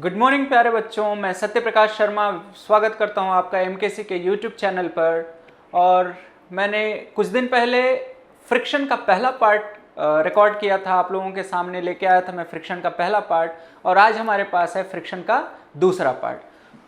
Good morning प्यारे बच्चों, मैं सत्य प्रकाश शर्मा स्वागत करता हूं आपका एमकेसी के यूट्यूब चैनल पर। और मैंने कुछ दिन पहले फ्रिक्शन का पहला पार्ट रिकॉर्ड किया था, आप लोगों के सामने लेके आया था मैं फ्रिक्शन का पहला पार्ट। और आज हमारे पास है फ्रिक्शन का दूसरा पार्ट,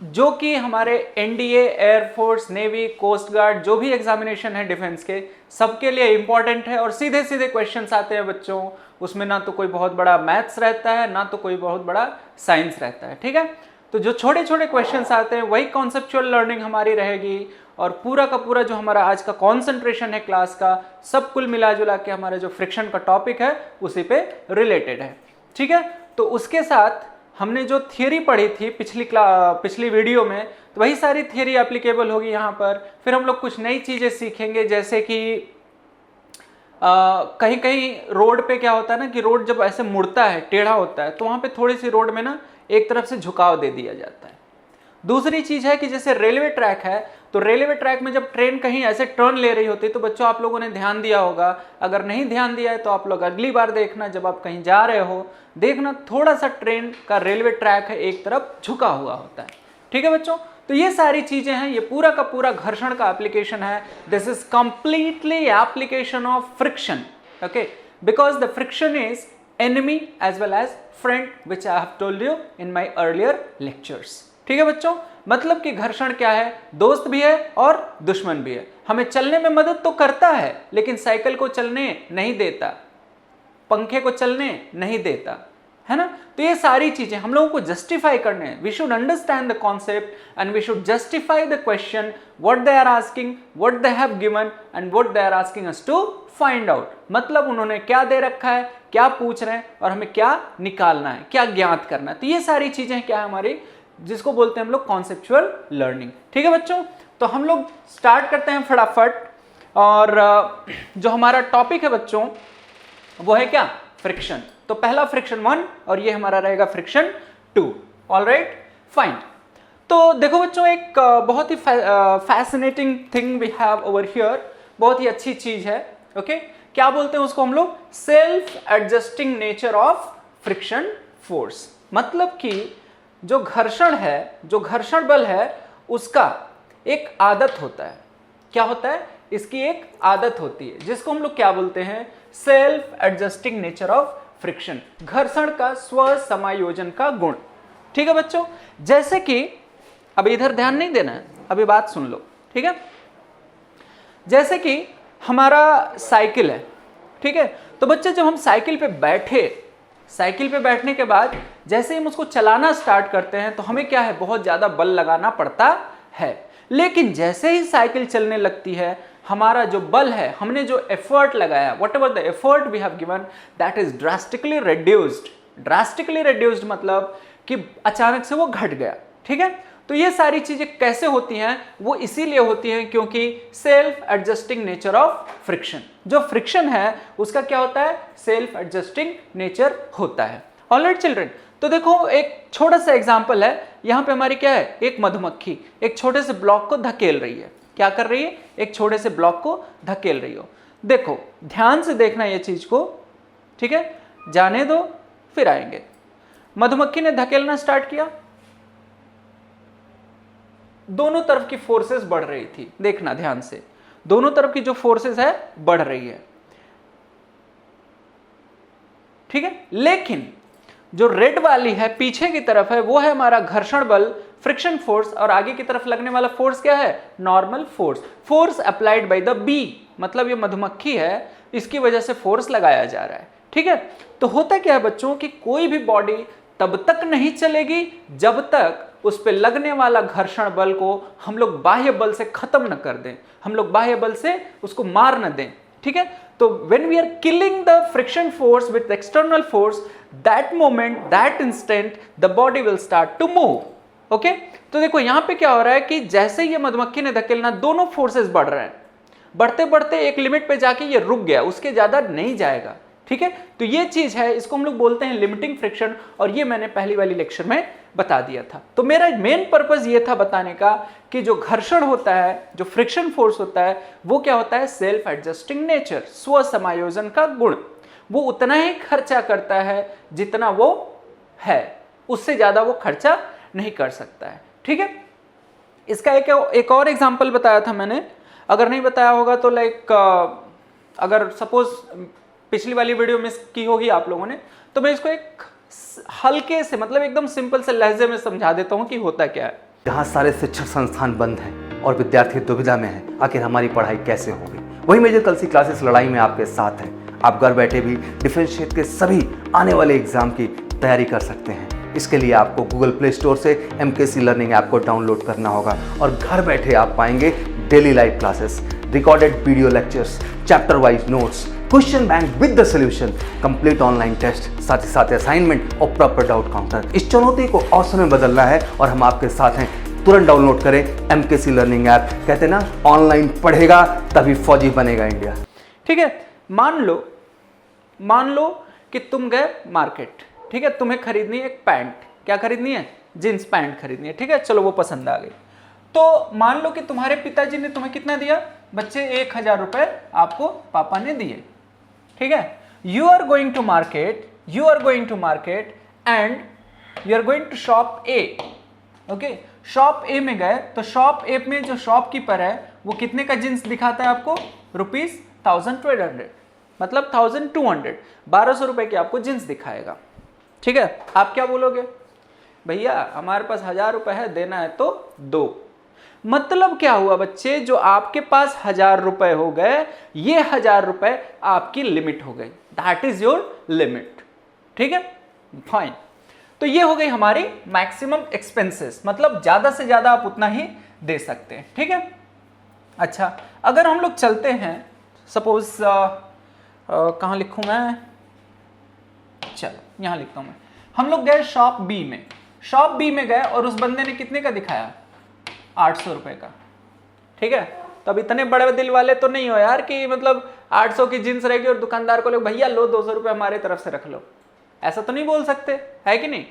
जो कि हमारे NDA, air force, navy, coast guard जो भी एग्जामिनेशन है डिफेंस के, सबके लिए इंपॉर्टेंट है। और सीधे सीधे क्वेश्चंस आते हैं बच्चों, उसमें ना तो कोई बहुत बड़ा मैथ्स रहता है, ना तो कोई बहुत बड़ा साइंस रहता है। ठीक है, तो जो छोटे छोटे क्वेश्चंस आते हैं वही कॉन्सेप्चुअल लर्निंग हमारी रहेगी। और पूरा का पूरा जो हमारा आज का कॉन्सेंट्रेशन है क्लास का, सब कुल मिला जुला के हमारा जो फ्रिक्शन का टॉपिक है उसी पे रिलेटेड है। ठीक है, तो उसके साथ हमने जो थियरी पढ़ी थी पिछली वीडियो में, तो वही सारी थियरी एप्लीकेबल होगी यहाँ पर। फिर हम लोग कुछ नई चीज़ें सीखेंगे, जैसे कि कहीं कहीं रोड पे क्या होता है ना कि रोड जब ऐसे मुड़ता है, टेढ़ा होता है, तो वहाँ पे थोड़ी सी रोड में ना एक तरफ से झुकाव दे दिया जाता है। दूसरी चीज़ है कि जैसे रेलवे ट्रैक है, तो रेलवे ट्रैक में जब ट्रेन कहीं ऐसे टर्न ले रही होती है, तो बच्चों आप लोगों ने ध्यान दिया होगा। अगर नहीं ध्यान दिया है तो आप लोग अगली बार देखना, जब आप कहीं जा रहे हो देखना, थोड़ा सा ट्रेन का रेलवे ट्रैक है एक तरफ झुका हुआ होता है। ठीक है बच्चों, तो ये सारी चीजें हैं, ये पूरा का पूरा घर्षण का एप्लीकेशन है। This is completely application of friction, okay, because the friction is enemy as well as friend, which I have told you in my earlier lectures। ठीक है बच्चों, मतलब कि घर्षण क्या है, दोस्त भी है और दुश्मन भी है। हमें चलने में मदद तो करता है, लेकिन साइकिल को चलने नहीं देता, पंखे को चलने नहीं देता, है ना। तो ये सारी चीजें हम लोगों को जस्टिफाई करने हैं। We should understand the concept and we should justify the question, what they are asking, what they have given and what they are asking us to find out. मतलब उन्होंने क्या दे रखा है, क्या पूछ रहे हैं और हमें क्या निकालना है, क्या ज्ञात करना है। तो ये सारी चीजें क्या है हमारी, जिसको बोलते हैं हम लोग कॉन्सेप्चुअल लर्निंग। ठीक है बच्चों, तो हम लोग स्टार्ट करते हैं फटाफट। और जो हमारा टॉपिक है बच्चों वो है क्या, फ्रिक्शन। तो पहला फ्रिक्शन 1 और ये हमारा रहेगा फ्रिक्शन 2। Alright, fine. तो देखो बच्चों, एक बहुत ही fascinating thing we have over here, बहुत ही अच्छी चीज है। ओके, क्या बोलते हैं उसको हम लोग, self adjusting nature of friction force. मतलब कि जो घर्षण है, जो घर्षण बल है, उसका एक आदत होता है। क्या होता है, इसकी एक आदत होती है, जिसको हम लोग क्या बोलते हैं, self adjusting nature of friction, घर्षण का स्व समायोजन का गुण। ठीक है बच्चों, जैसे कि अब इधर ध्यान नहीं देना है, अभी बात सुन लो। ठीक है, जैसे कि हमारा साइकिल है, ठीक है, तो बच्चे जब हम साइकिल पे बैठे, साइकिल पे बैठने के बाद जैसे हम उसको चलाना स्टार्ट करते हैं तो हमें क्या है, बहुत ज्यादा बल लगाना पड़ता है। लेकिन जैसे ही साइकिल चलने लगती है, हमारा जो बल है, हमने जो एफर्ट लगाया, whatever the effort we have given, that is drastically reduced. Drastically reduced मतलब कि अचानक से वो घट गया। ठीक है, तो ये सारी चीजें कैसे होती हैं, वो इसीलिए होती हैं क्योंकि self adjusting nature of friction, जो फ्रिक्शन है उसका क्या होता है, सेल्फ एडजस्टिंग नेचर होता है। ऑलराइट चिल्ड्रन, तो देखो एक छोटा सा एग्जांपल है, यहाँ पे हमारी क्या है, एक मधुमक्खी एक छोटे से ब्लॉक को धकेल रही है। क्या कर रही है, एक छोटे से ब्लॉक को धकेल रही हो। देखो ध्यान से देखना ये चीज को, ठीक है, जाने दो फिर आएंगे। मधुमक्खी ने धकेलना स्टार्ट किया, दोनों तरफ की फोर्सेस बढ़ रही थी। देखना ध्यान से, दोनों तरफ की जो फोर्सेस है बढ़ रही है। ठीक है, लेकिन जो रेड वाली है पीछे की तरफ है, वो है हमारा घर्षण बल, फ्रिक्शन फोर्स। और आगे की तरफ लगने वाला फोर्स क्या है, normal force, force applied by the bee. मतलब ये मधुमक्खी है, इसकी वजह से फोर्स लगाया जा रहा है। ठीक है, तो होता क्या है बच्चों कि कोई भी बॉडी तब तक नहीं चलेगी जब तक उस पर लगने वाला घर्षण बल को हम लोग बाह्य बल से खत्म न कर दें, हम लोग बाह्य बल से उसको मार न दें। ठीक है, तो when we are killing the friction force with external force, that moment, that instant, the body will start to move। Okay, तो देखो यहां पे क्या हो रहा है कि जैसे ये मधुमक्खी ने धकेलना, दोनों फोर्सेस बढ़ रहे हैं, बढ़ते बढ़ते एक लिमिट पे जाके ये रुक गया, उसके ज्यादा नहीं जाएगा। ठीक है, तो ये चीज है, इसको हम लोग बोलते हैं लिमिटिंग फ्रिक्शन, और ये मैंने पहली वाली लेक्चर में बता दिया था। तो मेरा मेन पर्पस ये था बताने का कि जो घर्षण होता है, जो फ्रिक्शन फोर्स होता है, वो क्या होता है, सेल्फ एडजस्टिंग नेचर, स्व समायोजन का गुण। वो उतना ही खर्चा करता है जितना वो है। उससे ज़्यादा वो खर्चा नहीं कर सकता है। ठीक है, इसका एक और एग्जाम्पल बताया था मैंने, अगर नहीं बताया होगा तो लाइक अगर सपोज पिछली वाली वीडियो मिस की होगी आप लोगों ने, तो मैं इसको एक हल्के से मतलब एकदम सिंपल से लहजे में समझा देता हूँ कि होता क्या है। जहाँ सारे शिक्षण संस्थान बंद हैं और विद्यार्थी दुविधा में हैं, आखिर हमारी पढ़ाई कैसे होगी, वही मेजर कलसी क्लासेस लड़ाई में आपके साथ है। आप घर बैठे भी डिफेंस क्षेत्र के सभी आने वाले एग्जाम की तैयारी कर सकते हैं। इसके लिए आपको गूगल प्ले स्टोर से MKC लर्निंग ऐप को डाउनलोड करना होगा और घर बैठे आप पाएंगे daily live classes, recorded video lectures, chapter wise notes, question bank with the solution, complete online test, साथ ही साथ असाइनमेंट और प्रॉपर डाउट काउंटर। इस चुनौती को अवसर में बदलना है और हम आपके साथ हैं। तुरंत डाउनलोड करें MKC लर्निंग ऐप। कहते ना, ऑनलाइन पढ़ेगा तभी फौजी बनेगा इंडिया। ठीक है, मान लो कि तुम गए मार्केट, ठीक है, तुम्हें खरीदनी है एक पैंट। क्या खरीदनी है? जींस पैंट खरीदनी है। ठीक है, चलो वो पसंद आ गई। तो मान लो कि तुम्हारे पिताजी ने तुम्हें कितना दिया बच्चे? 1000 रुपए आपको पापा ने दिए। ठीक है, you are going to market and you are going to shop A. Okay, shop A में गए तो शॉप ए में जो शॉपकीपर है वो कितने का जींस दिखाता है आपको? ₹1200, मतलब 1200, 1200 रुपए की आपको जींस दिखाएगा। ठीक है, आप क्या बोलोगे? भैया हमारे पास 1000 रुपए है, देना है तो दो। मतलब क्या हुआ बच्चे? जो आपके पास 1000 रुपए हो गए, ये 1000 रुपए आपकी लिमिट हो गई। That is your limit. ठीक है, फाइन। तो ये हो गई हमारी मैक्सिमम एक्सपेंसेस, मतलब ज्यादा से ज्यादा आप उतना ही दे सकते हैं। ठीक है, अच्छा अगर हम लोग चलते हैं, सपोज कहाँ लिखूं मैं? चलो यहां लिखता हूं मैं। हम लोग गए शॉप बी में गए और उस बंदे ने कितने का दिखाया? 800 रुपए का। ठीक है, तो अब इतने बड़े दिल वाले तो नहीं हो यार कि मतलब 800 की जींस रहेगी और दुकानदार को लोग भैया लो 200 रुपए हमारे तरफ से रख लो, ऐसा तो नहीं बोल सकते, है कि नहीं?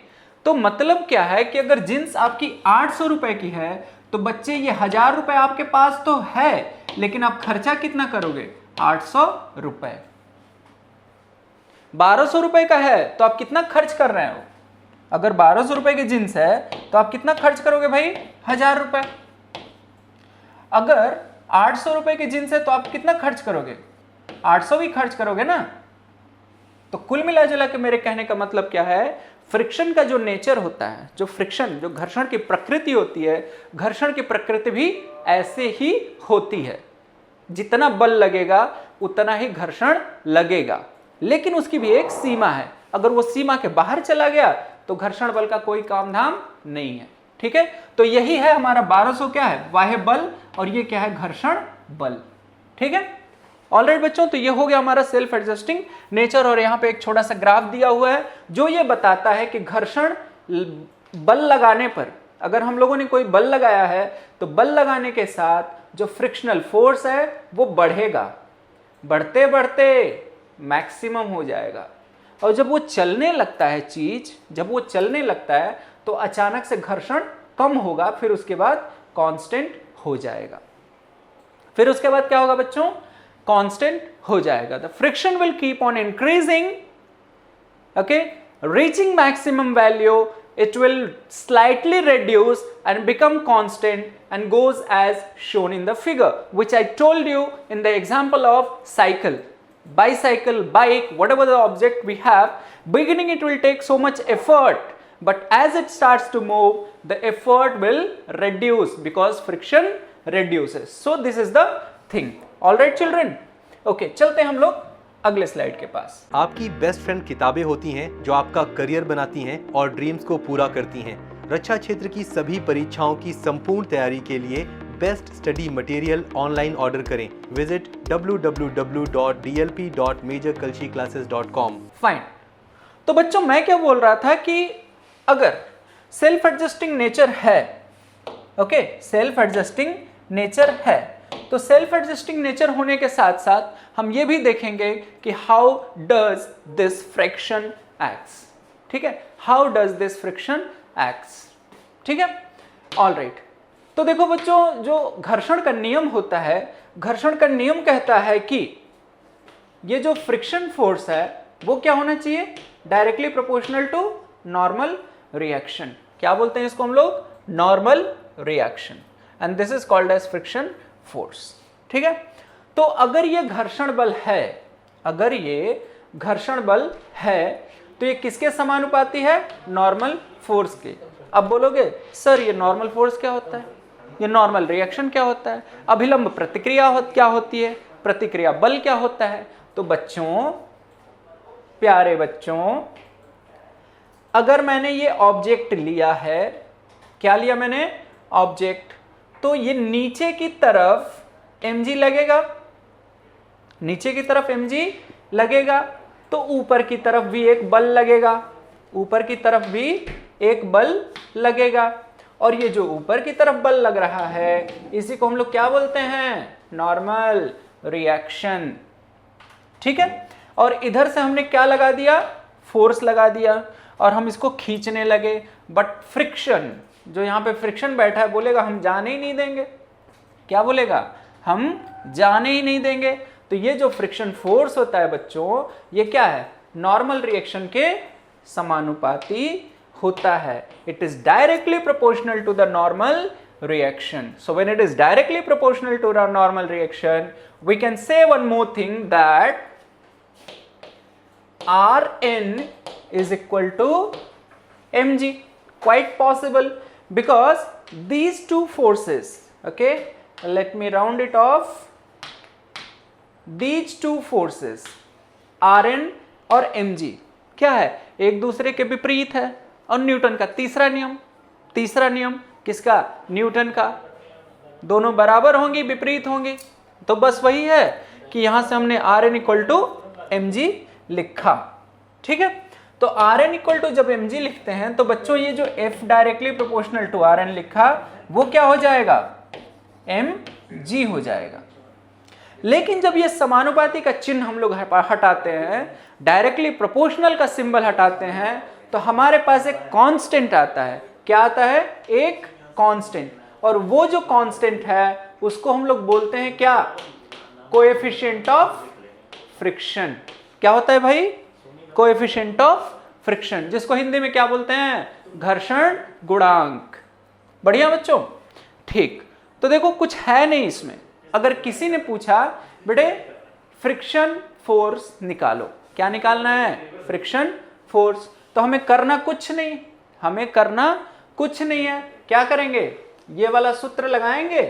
तो मतलब क्या है कि अगर जींस आपकी 800 रुपए की है तो बच्चे ये 1000 रुपए आपके पास तो है, लेकिन आप खर्चा कितना करोगे? 800 रुपए। 1200 रुपए का है तो आप कितना खर्च कर रहे हो? अगर 1200 रुपए की जींस है तो आप कितना खर्च करोगे भाई? 1000 रुपए। अगर 800 रुपए की जींस है तो आप कितना खर्च करोगे? 800 भी खर्च करोगे ना। तो कुल मिला जुला के मेरे कहने का मतलब क्या है? फ्रिक्शन का जो नेचर होता है, जो फ्रिक्शन, जो घर्षण की प्रकृति होती है, घर्षण की प्रकृति भी ऐसे ही होती है। जितना बल लगेगा उतना ही घर्षण लगेगा, लेकिन उसकी भी एक सीमा है। अगर वो सीमा के बाहर चला गया तो घर्षण बल का कोई काम धाम नहीं है। ठीक है, तो यही है हमारा 1200 क्या है? बाह्य बल, और ये क्या है? घर्षण बल। ठीक है, ऑलराइट बच्चों, तो ये हो गया हमारा सेल्फ एडजस्टिंग नेचर। और यहाँ पे एक छोटा सा ग्राफ दिया हुआ है जो ये बताता है कि घर्षण बल लगाने पर, अगर हम लोगों ने कोई बल लगाया है तो बल लगाने के साथ जो फ्रिक्शनल फोर्स है वो बढ़ेगा, बढ़ते बढ़ते मैक्सिमम हो जाएगा। और जब वो चलने लगता है चीज, जब वो चलने लगता है तो अचानक से घर्षण कम होगा, फिर उसके बाद कांस्टेंट हो जाएगा। फिर उसके बाद क्या होगा बच्चों? कांस्टेंट हो जाएगा। The friction will keep on increasing, okay, reaching maximum value, it will slightly reduce and become constant and goes as shown in the figure, which I told you in the example of cycle, bicycle, bike, whatever the object we have. Beginning it will take so much effort, but as it starts to move, the effort will reduce because friction reduces. So this is the thing. All right children, okay, चलते हम लोग अगले slide के पास। आपकी best friend किताबें होती हैं जो आपका करियर बनाती हैं और ड्रीम्स को पूरा करती हैं। रक्षा क्षेत्र की सभी परीक्षाओं की संपूर्ण तैयारी के लिए best study material online order करें। Visit www.dlp.majorkulshiclasses.com। फाइन, तो बच्चों मैं क्या बोल रहा था कि अगर सेल्फ एडजस्टिंग नेचर है, ओके, सेल्फ एडजस्टिंग नेचर है, तो सेल्फ एडजस्टिंग नेचर होने के साथ साथ हम ये भी देखेंगे कि how does this friction acts. ठीक है, how does this friction acts. ठीक है, ऑल राइट। तो देखो बच्चों, जो घर्षण का नियम होता है, घर्षण का नियम कहता है कि ये जो फ्रिक्शन फोर्स है वो क्या होना चाहिए? Directly proportional to normal reaction. क्या बोलते हैं इसको हम लोग? Normal reaction, and this is called as friction force. ठीक है, तो अगर ये घर्षण बल है, अगर ये घर्षण बल है तो ये किसके समानुपाती है? नॉर्मल फोर्स के। अब बोलोगे सर ये नॉर्मल फोर्स क्या होता है, ये नॉर्मल रिएक्शन क्या होता है, अभिलंब प्रतिक्रिया क्या होती है, प्रतिक्रिया बल क्या होता है? तो बच्चों, प्यारे बच्चों, अगर मैंने ये ऑब्जेक्ट लिया है, क्या लिया मैंने? ऑब्जेक्ट, तो ये नीचे की तरफ mg लगेगा, नीचे की तरफ mg लगेगा, तो ऊपर की तरफ भी एक बल लगेगा, ऊपर की तरफ भी एक बल लगेगा, और ये जो ऊपर की तरफ बल लग रहा है इसी को हम लोग क्या बोलते हैं? Normal reaction. ठीक है, और इधर से हमने क्या लगा दिया? फोर्स लगा दिया, और हम इसको खींचने लगे, बट फ्रिक्शन, जो यहाँ पे फ्रिक्शन बैठा है, बोलेगा हम जाने ही नहीं देंगे। क्या बोलेगा? हम जाने ही नहीं देंगे। तो ये जो फ्रिक्शन फोर्स होता है बच्चों, ये क्या है? नॉर्मल रिएक्शन के समानुपाती होता है। It is directly proportional to the normal reaction. So when it is directly proportional to the normal reaction, we can say one more thing that Rn is equal to mg. Quite possible, because these two forces, okay, let me round it off, these two forces Rn और mg क्या है? एक दूसरे के विपरीत है, और Newton का तीसरा नियम, तीसरा नियम किसका? न्यूटन का। दोनों बराबर होंगी, विपरीत होंगी, तो बस वही है कि यहां से हमने Rn इक्वल टू mg लिखा। ठीक है, तो Rn इक्वल टू जब mg लिखते हैं तो बच्चों ये जो F directly proportional to Rn लिखा वो क्या हो जाएगा? mg हो जाएगा। लेकिन जब ये समानुपाती का चिन्ह हम लोग हटाते हैं, डायरेक्टली प्रोपोर्शनल का सिंबल हटाते हैं, तो हमारे पास एक कांस्टेंट आता है। क्या आता है? एक कांस्टेंट, और वो जो कांस्टेंट है उसको हम लोग बोलते हैं क्या? Coefficient of friction. क्या होता है भाई? कोएफिशिएंट ऑफ फ्रिक्शन, जिसको हिंदी में क्या बोलते हैं? घर्षण गुणांक। बढ़िया बच्चों, ठीक। तो देखो कुछ है नहीं इसमें। अगर किसी ने पूछा बेटे फ्रिक्शन फोर्स निकालो, क्या निकालना है? Friction force. तो हमें करना कुछ नहीं, हमें करना कुछ नहीं है। क्या करेंगे? ये वाला सूत्र लगाएंगे,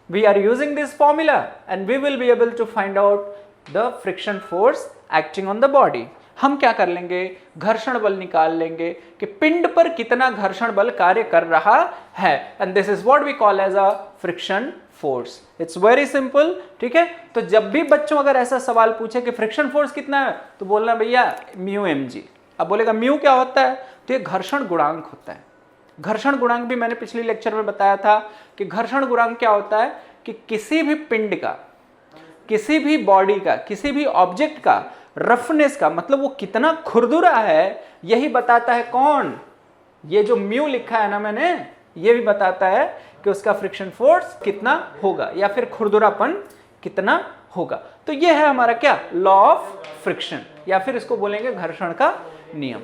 we are using this formula and we will be able to find out the friction force acting on the body. हम क्या कर लेंगे? घर्षण बल निकाल लेंगे कि पिंड पर कितना घर्षण बल कार्य कर रहा है, and this is what we call as a friction force. It's very simple. ठीक है, तो जब भी बच्चों अगर ऐसा सवाल पूछे कि फ्रिक्शन फोर्स कितना है, तो बोलना भैया म्यू mg। अब बोलेगा म्यू क्या होता है? तो ये घर्षण गुणांक होता है। घर्षण गुणांक भी मैंने पिछले लेक्चर में बताया था कि घर्षण गुणांक क्या होता है कि किसी भी पिंड का, किसी भी बॉडी का, किसी भी ऑब्जेक्ट का रफनेस का, मतलब वो कितना खुरदुरा है, यही बताता है कौन? ये जो म्यू लिखा है ना मैंने, ये भी बताता है कि उसका फ्रिक्शन फोर्स कितना होगा या फिर खुरदुरापन कितना होगा। तो ये है हमारा क्या? लॉ ऑफ फ्रिक्शन, या फिर इसको बोलेंगे घर्षण का नियम।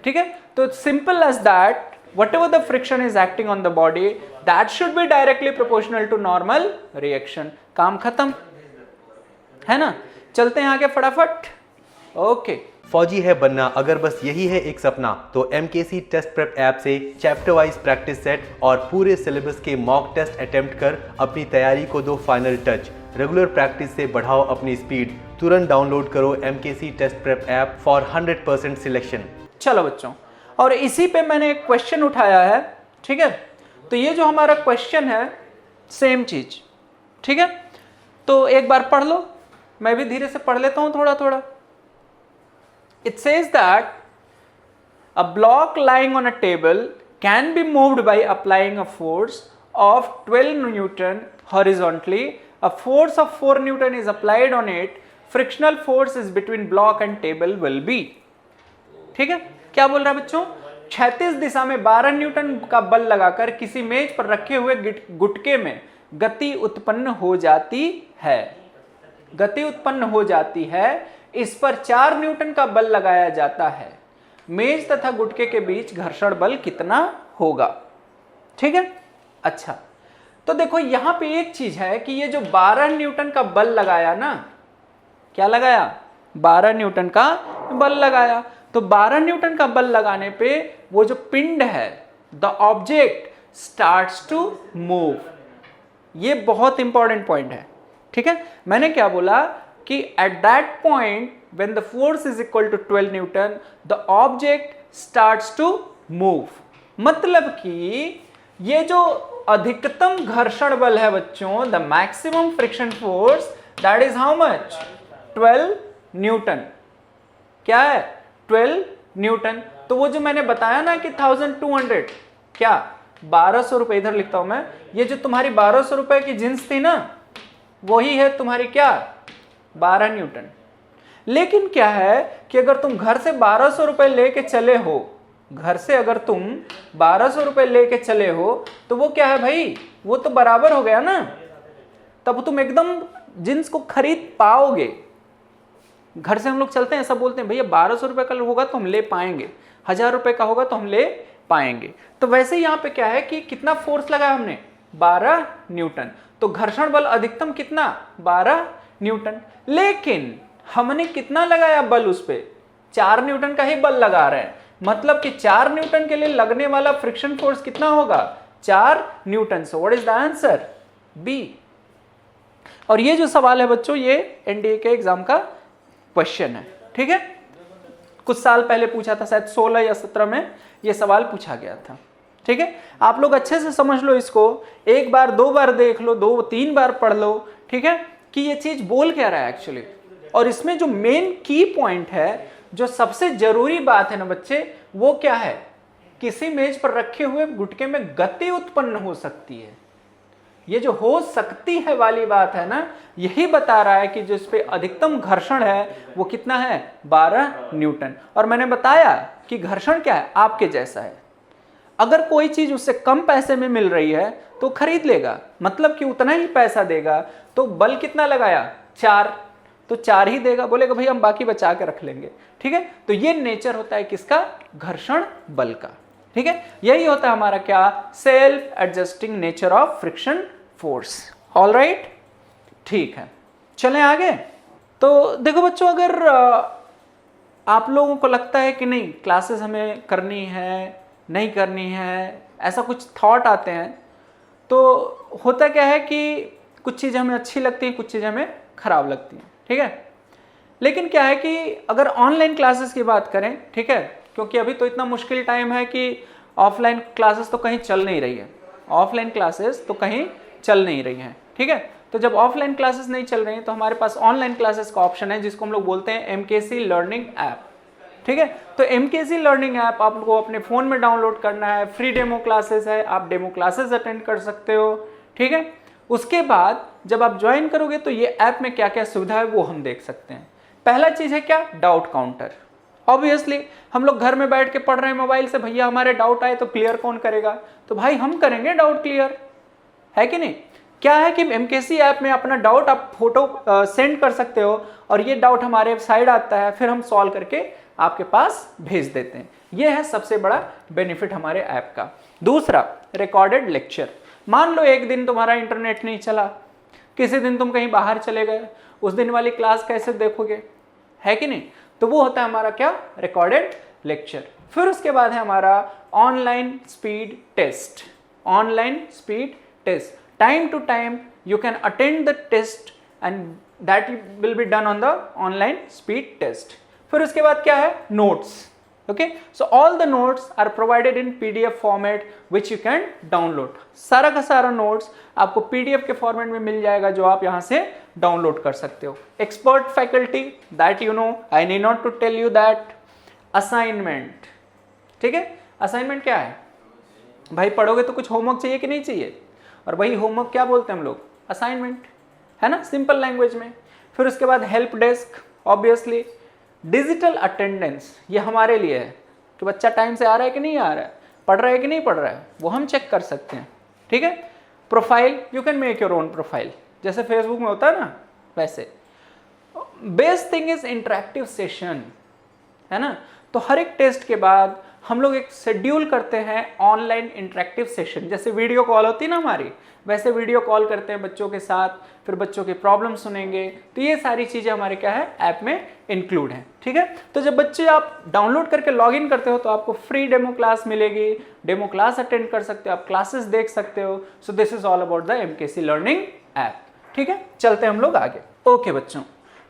ठीक है, तो simple as that, whatever the friction is acting on the body, that should be directly proportional to normal reaction। काम खत्म है ना? चलते हैं आगे फटाफट। ओके, फौजी है बनना अगर बस यही है एक सपना, तो MKC टेस्ट प्रेप ऐप से चैप्टर वाइज प्रैक्टिस सेट और पूरे सिलेबस के मॉक टेस्ट अटेम्प्ट कर अपनी तैयारी को दो फाइनल टच। रेगुलर प्रैक्टिस से बढ़ाओ अपनी स्पीड। तुरंत डाउनलोड करो MKC test prep app for 100% selection. चलो बच्चों, और इसी पे मैंने एक क्वेश्चन उठाया है। ठीक है, तो ये जो हमारा क्वेश्चन है सेम चीज। ठीक है, तो एक बार पढ़ लो, मैं भी धीरे से पढ़ लेता हूं थोड़ा थोड़ा। It says that a block lying on a table can be moved by applying a force of 12 Newton horizontally. A force of 4 Newton is applied on it. Frictional force is between block and table will be। ठीक है, क्या बोल रहा है बच्चों? क्षैतिज दिशा में 12 Newton का बल लगाकर किसी मेज पर रखे हुए गुटके में गति उत्पन्न हो जाती है। गति उत्पन्न हो जाती है, इस पर 4 न्यूटन का बल लगाया जाता है। मेज तथा गुटके के बीच घर्षण बल कितना होगा। ठीक है, अच्छा तो देखो यहां पे एक चीज है कि ये जो 12 न्यूटन का बल लगाया ना, क्या लगाया, 12 न्यूटन का बल लगाया, तो 12 न्यूटन का बल लगाने पे वो जो पिंड है, the object starts to move. ये बहुत इंपॉर्टेंट पॉइंट है। ठीक है, मैंने क्या बोला कि at that point when the force is equal to 12 newton the object starts to move. मतलब कि ये जो अधिकतम घर्षण बल है बच्चों, the maximum friction force, that is how much, 12 newton. क्या है, 12 न्यूटन। तो वो जो मैंने बताया ना कि 1200, क्या 1200 रुपए, इधर लिखता हूं मैं, ये जो तुम्हारी 1200 रुपए की जींस थी ना, वही है तुम्हारी क्या, 12 न्यूटन। लेकिन क्या है कि अगर तुम घर से 1200 रुपए लेके चले हो, घर से अगर तुम 1200 रुपए लेके चले हो, तो वो क्या है भाई, वो तो बराबर हो गया ना, तब तुम एकदम जींस को खरीद पाओगे। घर से हम लोग चलते हैं, ऐसा बोलते हैं भैया 1200 रुपए का होगा तो हम ले पाएंगे, 1000 रुपए का होगा तो हम ले पाएंगे। तो वैसे यहाँ पे क्या है कि कितना फोर्स लगाया हमने, 12 न्यूटन। तो घर्षण बल अधिकतम कितना, 12 न्यूटन। लेकिन हमने कितना लगाया बल उस पे, 4 न्यूटन का ही बल लगा रहे हैं। मतलब कि 4 न्यूटन के लिए लगने वाला फ्रिक्शन फोर्स कितना होगा, 4 newton. So what is the answer, B. और ये जो सवाल है बच्चों, ये एनडीए के एग्जाम का क्वेश्चन है। ठीक है, कुछ साल पहले पूछा था, शायद 16 या 17 में ये सवाल पूछा गया था। ठीक है, आप लोग अच्छे से समझ लो इसको, एक बार 2 बार देख लो, 2-3 बार पढ़ लो। ठीक है, कि ये चीज बोल क्या रहा है एक्चुअली। और इसमें जो मेन की पॉइंट है, जो सबसे जरूरी बात है ना बच्चे, वो क्या है, किसी मेज पर रखे हुए गुटके में गति उत्पन्न हो सकती है। ये जो हो सकती है वाली बात है ना, यही बता रहा है कि जो इस पे अधिकतम घर्षण है वो कितना है, 12 न्यूटन। और मैंने बताया कि घर्षण क्या है, आपके जैसा है। अगर कोई चीज उससे कम पैसे में मिल रही है तो खरीद लेगा, मतलब कि उतना ही पैसा देगा। तो बल कितना लगाया, 4, तो 4 ही देगा, बोलेगा भाई हम बाकी बचा के रख लेंगे। ठीक है, तो ये नेचर होता है किसका, घर्षण बल का। ठीक है, यही होता है हमारा क्या, self adjusting nature of friction force. All right, ठीक है, चलें आगे। तो देखो बच्चों, अगर आप लोगों को लगता है कि नहीं क्लासेस हमें करनी है, नहीं करनी है, ऐसा कुछ थॉट आते हैं, तो होता क्या है कि कुछ चीज़ें हमें अच्छी लगती हैं, कुछ चीज़ें हमें खराब लगती हैं। ठीक है, लेकिन क्या है कि अगर ऑनलाइन क्लासेस की बात करें, ठीक है, क्योंकि अभी तो इतना मुश्किल टाइम है कि ऑफलाइन क्लासेस तो कहीं चल नहीं रही है, ऑफलाइन क्लासेस तो कहीं चल नहीं रही हैं। ठीक है, तो जब ऑफलाइन क्लासेस नहीं चल रही हैं तो हमारे पास ऑनलाइन क्लासेस का ऑप्शन है, जिसको हम लोग बोलते हैं MKC लर्निंग ऐप। ठीक है, तो MKC लर्निंग ऐप आप लोगों को अपने फ़ोन में डाउनलोड करना है, फ्री डेमो क्लासेस है, आप डेमो क्लासेस अटेंड कर सकते हो। ठीक है, उसके बाद जब आप ज्वाइन करोगे तो ये ऐप में क्या क्या सुविधा है वो हम देख सकते हैं। पहला चीज़ है क्या, डाउट काउंटर। ऑब्वियसली हम लोग घर में बैठ के पढ़ रहे हैं मोबाइल से, भैया हमारे डाउट आए तो क्लियर कौन करेगा, तो भाई हम करेंगे डाउट क्लियर, है कि नहीं। क्या है कि MKC ऐप में अपना डाउट आप फोटो सेंड कर सकते हो और ये डाउट हमारे साइड आता है, फिर हम सॉल्व करके आपके पास भेज देते हैं। ये है सबसे बड़ा बेनिफिट हमारे ऐप का। दूसरा, रिकॉर्डेड लेक्चर। मान लो एक दिन तुम्हारा इंटरनेट नहीं चला, किसी दिन तुम कहीं बाहर चले गए, उस दिन वाली क्लास कैसे देखोगे, है कि नहीं। तो वो होता है हमारा क्या, रिकॉर्डेड लेक्चर। फिर उसके बाद है हमारा online speed test. Online speed test, time to time you can attend the test and that will be done on the online speed test. फिर उसके बाद क्या है, notes. Okay, so all the notes are provided in PDF format which you can download. सारा का सारा notes आपको PDF के फॉर्मेट में मिल जाएगा, जो आप यहाँ से डाउनलोड कर सकते हो। Expert faculty, that you know, I need not to tell you that. Assignment, ठीक है, assignment क्या है भाई, पढ़ोगे तो कुछ होमवर्क चाहिए कि नहीं चाहिए, और वही होमवर्क क्या बोलते हैं हम लोग, असाइनमेंट, है ना, सिंपल लैंग्वेज में। फिर उसके बाद help desk, obviously. Digital attendance, ये हमारे लिए है कि बच्चा टाइम से आ रहा है कि नहीं आ रहा है, पढ़ रहा है कि नहीं पढ़ रहा है, वो हम चेक कर सकते हैं। ठीक है, profile, you can make your own profile, जैसे फेसबुक में होता है ना वैसे। Best thing is interactive session, है ना। तो हर एक टेस्ट के बाद हम लोग एक शेड्यूल करते हैं ऑनलाइन इंटरेक्टिव सेशन, जैसे वीडियो कॉल होती है ना हमारी, वैसे वीडियो कॉल करते हैं बच्चों के साथ, फिर बच्चों के प्रॉब्लम सुनेंगे। तो ये सारी चीज़ें हमारे क्या है, ऐप में इंक्लूड है। ठीक है, तो जब बच्चे आप डाउनलोड करके लॉग इन करते हो तो आपको फ्री डेमो क्लास मिलेगी, डेमो क्लास अटेंड कर सकते हो, आप क्लासेस देख सकते हो। सो this is all about the MKC learning app. ठीक है, चलते हैं हम लोग आगे। ओके बच्चों,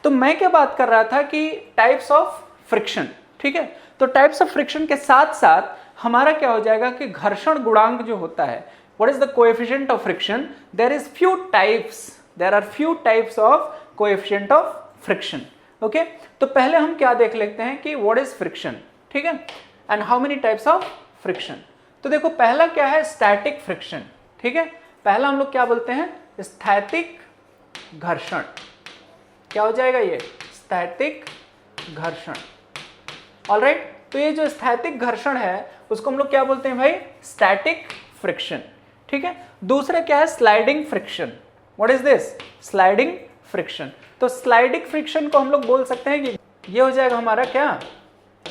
तो मैं क्या बात कर रहा था कि टाइप्स ऑफ फ्रिक्शन। ठीक है, तो टाइप्स ऑफ फ्रिक्शन के साथ साथ हमारा क्या हो जाएगा कि घर्षण गुणांक जो होता है, what is the coefficient of friction, there are few types of coefficient of friction. Okay, तो पहले हम क्या देख लेते हैं कि व्हाट इज फ्रिक्शन। ठीक है, and how many types of friction. तो देखो पहला क्या है, स्टैटिक फ्रिक्शन। ठीक है, पहला हम लोग क्या बोलते हैं, स्थैतिक घर्षण। क्या हो जाएगा ये, स्थैतिक घर्षण। ऑलराइट, तो ये जो स्थैतिक घर्षण है उसको हम लोग क्या बोलते हैं भाई, स्टैटिक फ्रिक्शन। ठीक है, दूसरा क्या है, sliding friction. What is this, sliding friction. तो स्लाइडिंग फ्रिक्शन को हम लोग बोल सकते हैं कि ये हो जाएगा हमारा क्या,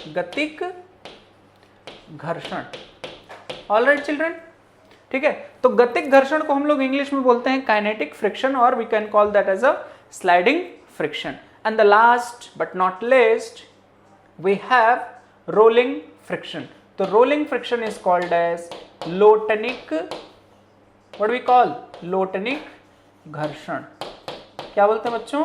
गतिक घर्षण। ऑलराइट चिल्ड्रन, ठीक है, तो गतिक घर्षण को हम लोग इंग्लिश में बोलते हैं काइनेटिक फ्रिक्शन, और we can call that as a sliding friction. And the last but not least we have rolling friction. तो rolling friction is called as lotonic, what do we call, lotonic घर्षण। क्या बोलते हैं बच्चों,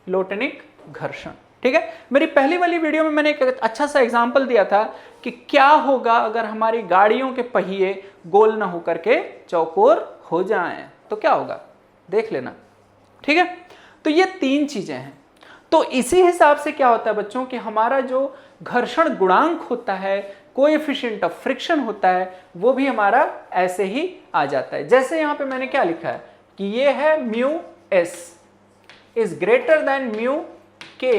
lotonic घर्षण। ठीक है, मेरी पहली वाली वीडियो में मैंने एक अच्छा सा एग्जांपल दिया था कि क्या होगा अगर हमारी गाड़ियों के पहिए गोल ना होकर के चौकोर हो जाएं, तो क्या होगा, देख लेना। ठीक है, तो ये तीन चीजें हैं। तो इसी हिसाब से क्या होता है बच्चों कि हमारा जो घर्षण गुणांक होता है, कोएफिशिएंट ऑफ फ्रिक्शन होता है, वो भी हमारा ऐसे ही आ जाता है। जैसे यहां पे मैंने क्या लिखा है कि ये है mu S is greater than mu K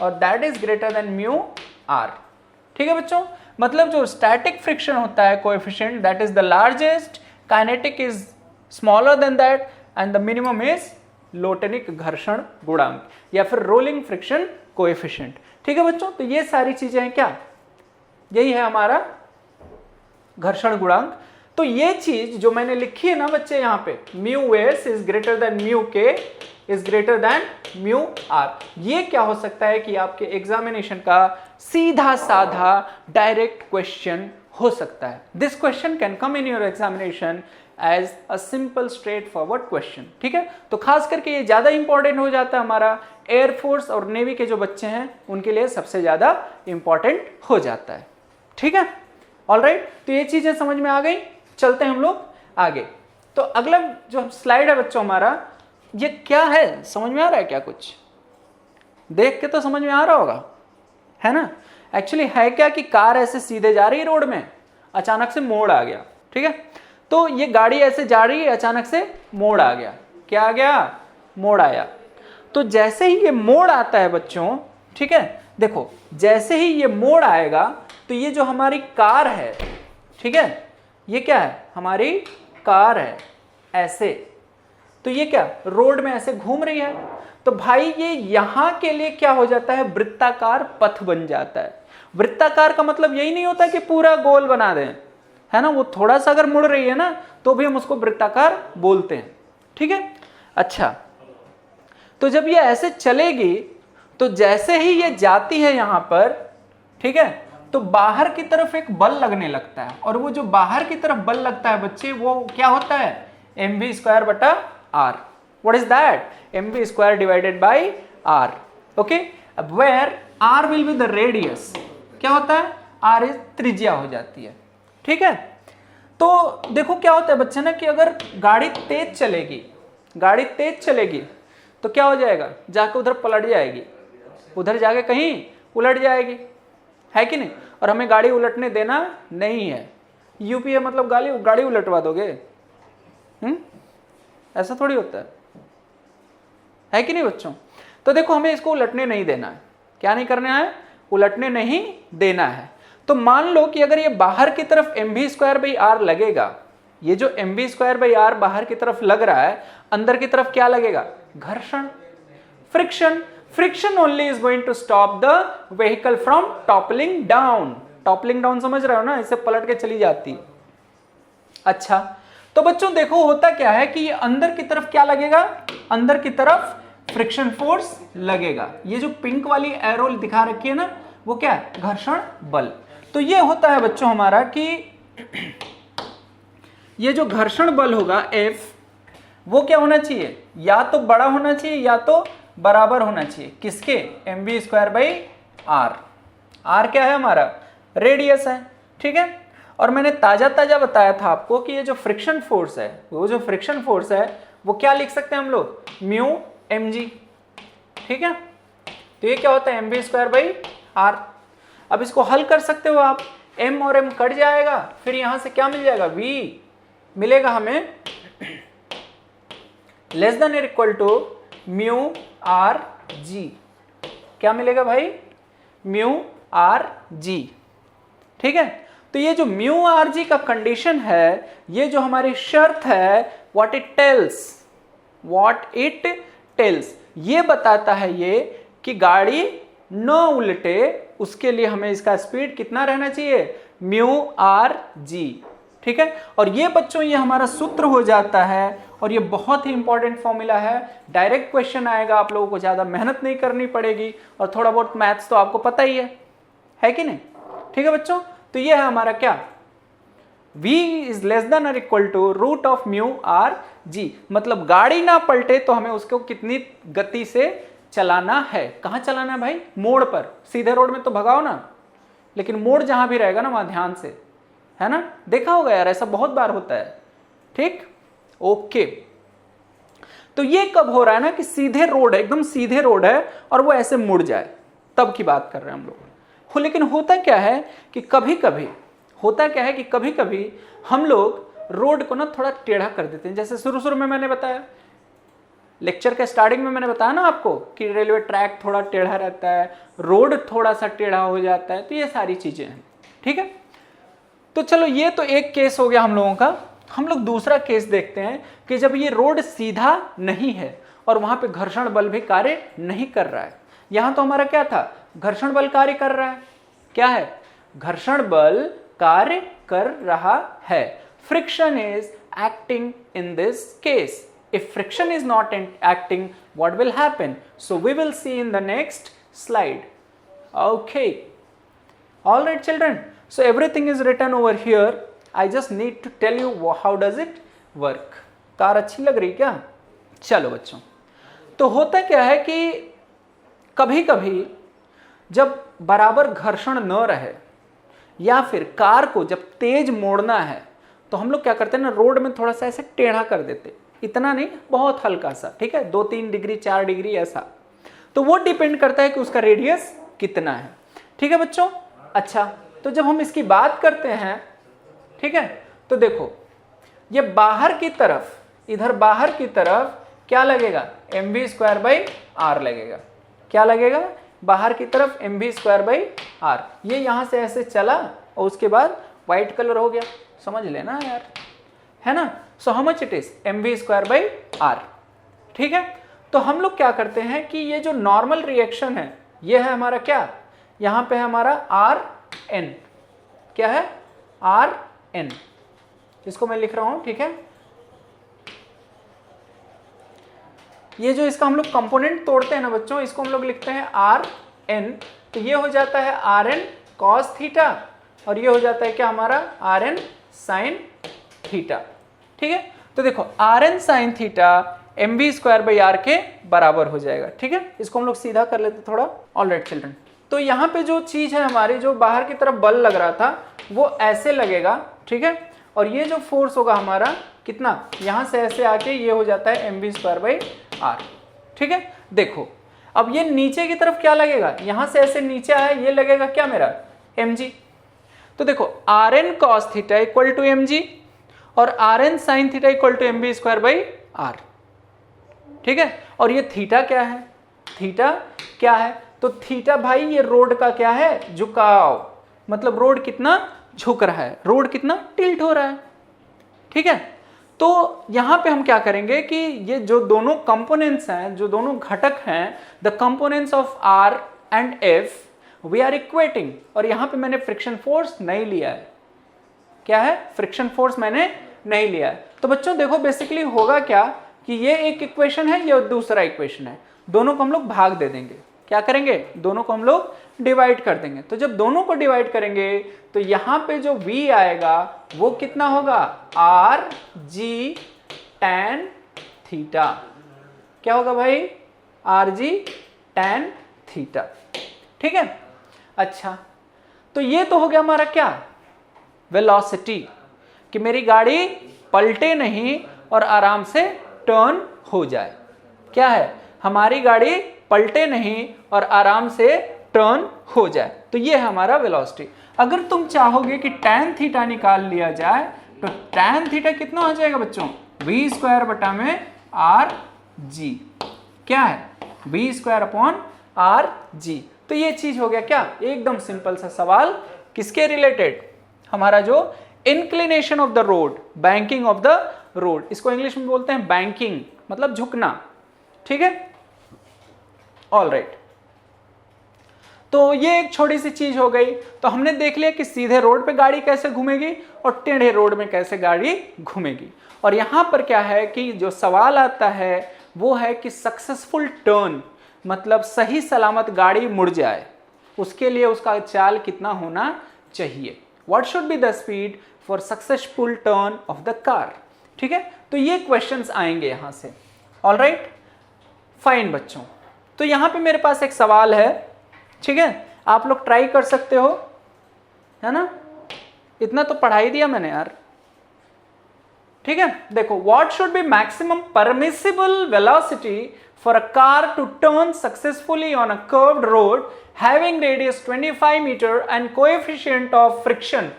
और that is greater than mu R. ठीक है बच्चों, मतलब जो स्टैटिक फ्रिक्शन होता है coefficient that is the largest, kinetic is smaller than that, and the minimum is लोटनिक घर्षण गुणांक या फिर रोलिंग फ्रिक्शन कोएफिशिएंट। ठीक है बच्चों, तो ये सारी चीजें हैं क्या, यही है हमारा घर्षण गुणांक। तो ये चीज जो मैंने लिखी है ना बच्चे यहाँ पे, mu S is greater than mu K is greater than mu R, ये क्या हो सकता है कि आपके एग्जामिनेशन का सीधा साधा डायरेक्ट क्वेश्चन हो सकता है। This question can come in your examination as a simple straight forward question. ठीक है, तो खास करके ये ज्यादा इंपॉर्टेंट हो जाता है हमारा एयरफोर्स और नेवी के जो बच्चे हैं उनके लिए सबसे ज्यादा इंपॉर्टेंट हो जाता है। ठीक है, ऑलराइट, तो ये चीजें समझ में आ गई। चलते हैं हम लोग आगे। तो अगला जो स्लाइड है बच्चों हमारा, ये क्या है, समझ में आ रहा है क्या, कुछ देख के तो समझ में आ रहा होगा, है ना। एक्चुअली है क्या कि कार ऐसे सीधे जा रही है रोड में, अचानक से मोड़ आ गया। ठीक है, तो ये गाड़ी ऐसे जा रही है, अचानक से मोड़ आ गया। क्या आ गया, मोड़ आया। तो जैसे ही ये मोड़ आता है बच्चों, ठीक है, देखो जैसे ही ये मोड़ आएगा तो ये जो हमारी कार है, ठीक है, ये क्या है, हमारी कार है ऐसे, तो ये क्या रोड में ऐसे घूम रही है। तो भाई ये यहां के लिए क्या हो जाता है, वृत्ताकार पथ बन जाता है। वृत्ताकार का मतलब यही नहीं होता कि पूरा गोल बना दें, है ना, वो थोड़ा सा अगर मुड़ रही है ना तो भी हम उसको वृत्ताकार बोलते हैं। ठीक है, अच्छा, तो जब ये ऐसे चलेगी तो जैसे ही ये जाती है यहां पर, ठीक है, तो बाहर की तरफ एक बल लगने लगता है, और वो जो बाहर की तरफ बल लगता है बच्चे, वो क्या होता है, mv² बटा r। What is that, mv² divided by r। Okay, अब where r will be the radius, क्या होता है, r इज त्रिज्या हो जाती है। ठीक है, तो देखो क्या होता है बच्चे ना कि अगर गाड़ी तेज चलेगी तो क्या हो जाएगा, जाके उधर पलट जाएगी, उधर जाके कहीं उलट जाएगी, है कि नहीं। और हमें गाड़ी उलटने देना नहीं है। यूपी है मतलब गाड़ी उलटवा दोगे, ऐसा थोड़ी होता है कि नहीं बच्चों। तो देखो हमें इसको उलटने नहीं देना है। क्या नहीं करना है, उलटने नहीं देना है। तो मान लो कि अगर ये बाहर की तरफ mv²/r लगेगा, ये जो mv²/r बाहर की तरफ लग रहा है, अंदर की तरफ क्या लगेगा, घर्षण, friction. Friction only is going to stop the vehicle from toppling down. Toppling down समझ रहे हो ना, इसे पलट के चली जाती है। अच्छा, तो बच्चों देखो होता क्या है कि ये अंदर की तरफ क्या लगेगा, अंदर की तरफ फ्रिक्शन फोर्स लगेगा। ये जो पिंक वाली एरो दिखा रखी है ना, वो क्या है, घर्षण बल। तो ये होता है बच्चों हमारा कि ये जो घर्षण बल होगा F, वो क्या होना चाहिए, या तो बड़ा होना चाहिए या तो बराबर होना चाहिए किसके, mv²/r। r क्या है हमारा, रेडियस है, ठीक है। और मैंने ताजा बताया था आपको कि ये जो फ्रिक्शन फोर्स है, वो जो फ्रिक्शन फोर्स है वो क्या लिख सकते हैं हम लोग, μmg, ठीक है। तो ये क्या होता है, mv²/r। अब इसको हल कर सकते हो आप, m और m कट जाएगा, फिर यहां से क्या मिल जाएगा, v मिलेगा हमें लेस देन और इक्वल टू μrg। क्या मिलेगा भाई, μrg, ठीक है। तो ये जो μrg का कंडीशन है, ये जो हमारी शर्त है, व्हाट इट टेल्स, ये बताता है ये कि गाड़ी न उल्टे, उसके लिए हमें इसका स्पीड कितना रहना चाहिए, μrg, ठीक है। और ये बच्चों ये हमारा सूत्र हो जाता है, और ये बहुत ही इंपॉर्टेंट फॉर्मूला है। डायरेक्ट क्वेश्चन आएगा, आप लोगों को ज्यादा मेहनत नहीं करनी पड़ेगी, और थोड़ा बहुत मैथ्स तो आपको पता ही है कि नहीं, ठीक है बच्चों। तो ये है हमारा क्या, v इज लेस देन और इक्वल टू √μrg, मतलब गाड़ी ना पलटे तो हमें उसको कितनी गति से चलाना है। कहां चलाना है भाई, मोड़ पर। सीधे रोड में तो भगाओ ना, लेकिन मोड़ जहां भी रहेगा ना वहां ध्यान से, है ना, देखा होगा यार, ऐसा बहुत बार होता है, ठीक, ओके। तो ये कब हो रहा है ना कि सीधे रोड है, एकदम सीधे रोड है और वो ऐसे मुड़ जाए, तब की बात कर रहे हैं हम लोग। लेकिन होता क्या है कि कभी कभी हम लोग रोड को ना थोड़ा टेढ़ा कर देते हैं। जैसे शुरू में मैंने बताया, लेक्चर के स्टार्टिंग में मैंने बताया ना आपको कि रेलवे ट्रैक थोड़ा टेढ़ा रहता है, रोड थोड़ा सा टेढ़ा हो जाता है, तो ये सारी चीजें हैं, ठीक है। तो चलो ये तो एक केस हो गया हम लोगों का। हम लोग दूसरा केस देखते हैं कि जब ये रोड सीधा नहीं है और वहां पे घर्षण बल भी कार्य नहीं कर रहा है। यहां तो हमारा क्या था, घर्षण बल कार्य कर रहा है, क्या है, घर्षण बल कार्य कर रहा है। Friction is acting in this case. If friction is not acting, what will happen? So we will see in the next slide. Okay. All right, children. So everything is written over here. I just need to tell you how does it work. Car अच्छी लग रही क्या? चलो बच्चों, तो होता क्या है कि कभी कभी जब बराबर घर्षण न रहे या फिर कार को जब तेज मोड़ना है तो हम लोग क्या करते हैं ना, रोड में थोड़ा सा ऐसे टेढ़ा कर देते, इतना नहीं, बहुत हल्का सा, ठीक है, 2-3 डिग्री 4 डिग्री ऐसा। तो वो डिपेंड करता है कि उसका रेडियस कितना है, ठीक है बच्चों। अच्छा, तो जब हम इसकी बात करते हैं, ठीक है, तो देखो ये बाहर की तरफ, इधर बाहर की तरफ क्या लगेगा, mv²/r लगेगा। क्या लगेगा, बाहर की तरफ mv²/r। ये यहां से ऐसे चला और उसके बाद व्हाइट कलर हो गया, समझ लेना यार, है ना। So how much it is, mv²/r, ठीक है। तो हम लोग क्या करते हैं कि ये जो नॉर्मल रिएक्शन है, ये है हमारा क्या, यहां पे है हमारा Rn, क्या है, Rn, इसको मैं लिख रहा हूं, ठीक है। ये जो इसका हम लोग कंपोनेंट तोड़ते हैं ना बच्चों, इसको हम लोग लिखते हैं Rn। तो ये हो जाता है Rn cos थीटा, और ये हो जाता है क्या हमारा, Rn sin थीटा, ठीक है। तो देखो Rn sin थीटा mv²/r के बराबर हो जाएगा, ठीक है। इसको हम लोग सीधा कर लेते थोड़ा। ऑलराइट चिल्ड्रन, तो यहाँ पे जो चीज है हमारी, जो बाहर की तरफ बल लग रहा था वो ऐसे लगेगा, ठीक है। और ये जो फोर्स होगा हमारा कितना, यहां से ऐसे आके ये हो जाता है mv²/r, ठीक है। देखो अब ये नीचे की तरफ क्या लगेगा, यहां से ऐसे नीचे आया, ये लगेगा क्या मेरा, mg। तो देखो Rn cos theta equal to mg और Rn sin theta equal to mv²/r, ठीक है। और ये थीटा क्या है, थीटा क्या है, तो थीटा भाई ये रोड का क्या है, झुकाव, मतलब रोड कितना झुक रहा है, रोड कितना टिल्ट हो रहा है, ठीक है। तो यहां पे हम क्या करेंगे कि ये जो दोनों कंपोनेंट्स हैं, जो दोनों घटक हैं, the components of R and F we are equating, और यहां पे मैंने फ्रिक्शन फोर्स नहीं लिया है। क्या है? फ्रिक्शन फोर्स मैंने नहीं लिया है। तो बच्चों देखो बेसिकली होगा क्या कि ये एक इक्वेशन है, ये दूसरा इक्वेशन है, दोनों को हम लोग भाग दे देंगे। क्या करेंगे? दोनों को हम लोग डिवाइड कर देंगे। तो जब दोनों को डिवाइड करेंगे तो यहां पे जो v आएगा वो कितना होगा? R G tan theta. क्या होगा भाई? R G tan theta. ठीक है। अच्छा, तो ये तो हो गया हमारा क्या? वेलोसिटी, कि मेरी गाड़ी पलटे नहीं और आराम से टर्न हो जाए। क्या है? हमारी गाड़ी पलटे नहीं और आराम से टर्न हो जाए। तो ये है हमारा वेलोसिटी। अगर तुम चाहोगे कि tan थीटा निकाल लिया जाए तो tan थीटा कितना हो जाएगा बच्चों? v स्क्वायर बटा में आर जी। क्या है? v square upon R G. तो ये चीज हो गया क्या? एकदम सिंपल सा सवाल। किसके रिलेटेड? हमारा जो inclination of the road, banking of the road, इसको इंग्लिश में बोलते हैं बैंकिंग, मतलब झुकना। ठीक है, ऑल राइट। तो ये एक छोटी सी चीज हो गई। तो हमने देख लिया कि सीधे रोड पे गाड़ी कैसे घूमेगी और टेढ़े रोड में कैसे गाड़ी घूमेगी। और यहां पर क्या है कि जो सवाल आता है वो है कि सक्सेसफुल टर्न, मतलब सही सलामत गाड़ी मुड़ जाए, उसके लिए उसका चाल कितना होना चाहिए? What should be the speed for successful turn off the car? ठीक है, तो ये क्वेश्चंस आएंगे यहां से। ऑल राइट, फाइन बच्चों। तो यहां पे मेरे पास एक सवाल है, ठीक है, आप लोग ट्राई कर सकते हो, है ना? इतना तो पढ़ाई दिया मैंने यार। ठीक है, देखो, what should be maximum permissible velocity for a car to turn successfully on a curved road having radius 25 metre and coefficient of friction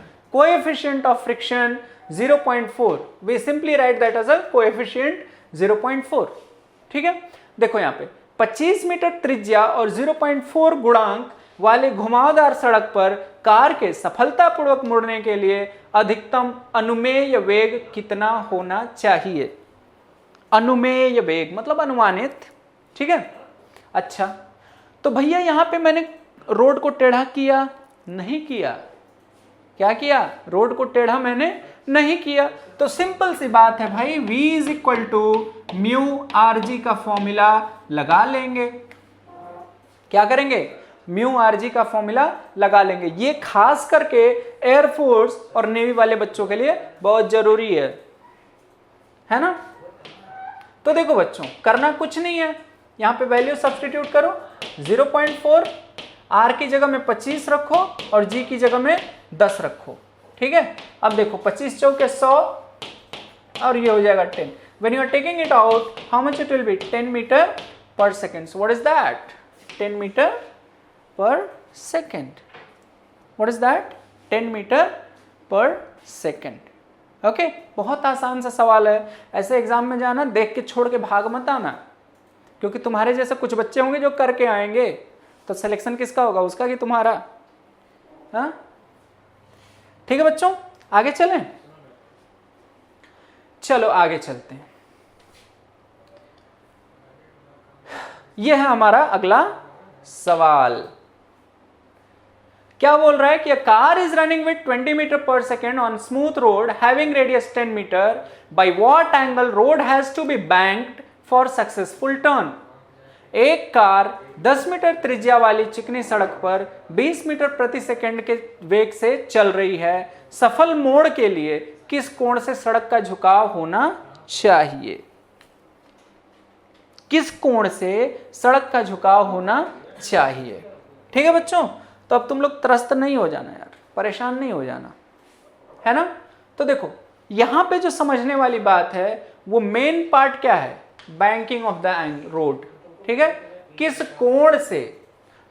0.4। We simply write that as a coefficient 0.4। ठीक है, देखो यहां पे 25 मीटर त्रिज्या और 0.4 गुणांक वाले घुमावदार सड़क पर कार के सफलतापूर्वक मुड़ने के लिए अधिकतम अनुमेय वेग कितना होना चाहिए? अनुमेय वेग मतलब अनुमानित। ठीक है, अच्छा, तो भैया यहां पे मैंने रोड को टेढ़ा किया? नहीं किया। क्या किया? रोड को टेढ़ा मैंने नहीं किया। तो सिंपल सी बात है भाई, v is equal to mu R G का फॉर्मूला लगा लेंगे। क्या करेंगे? म्यू आर जी का फॉर्मूला लगा लेंगे। ये खास करके एयरफोर्स और नेवी वाले बच्चों के लिए बहुत जरूरी है ना? तो देखो बच्चों, करना कुछ नहीं है, यहां पे वैल्यू सब्स्टिट्यूट करो। 0.4 आर की जगह में 25 रखो और जी की जगह में 10 रखो। ठीक है, अब देखो 25 चौके 100 और ये हो जाएगा 10। When you are taking it out, how much it will be? 10 meter per second. So what is that? 10 meter per second. What is that? 10 meter per second. Okay? बहुत आसान सा सवाल है। ऐसे एग्जाम में जाना, देख के छोड़ के भाग मत आना, क्योंकि तुम्हारे जैसे कुछ बच्चे होंगे जो करके आएंगे, तो सिलेक्शन किसका होगा? उसका कि तुम्हारा? हाँ, ठीक है बच्चों, आगे चलें। चलो आगे चलते हैं। यह है हमारा अगला सवाल। क्या बोल रहा है कि a car is running with 20 meter per second on smooth road having radius 10 meter. By what angle road has to be banked for successful turn? एक कार 10 मीटर त्रिज्या वाली चिकनी सड़क पर 20 मीटर प्रति सेकंड के वेग से चल रही है। सफल मोड़ के लिए किस कोण से सड़क का झुकाव होना चाहिए? किस कोण से सड़क का झुकाव होना चाहिए? ठीक है बच्चों, तो अब तुम लोग त्रस्त नहीं हो जाना यार, परेशान नहीं हो जाना, है ना? तो देखो यहां पे जो समझने वाली बात है वो मेन पार्ट क्या है? Banking of the road. ठीक है, किस कोण से?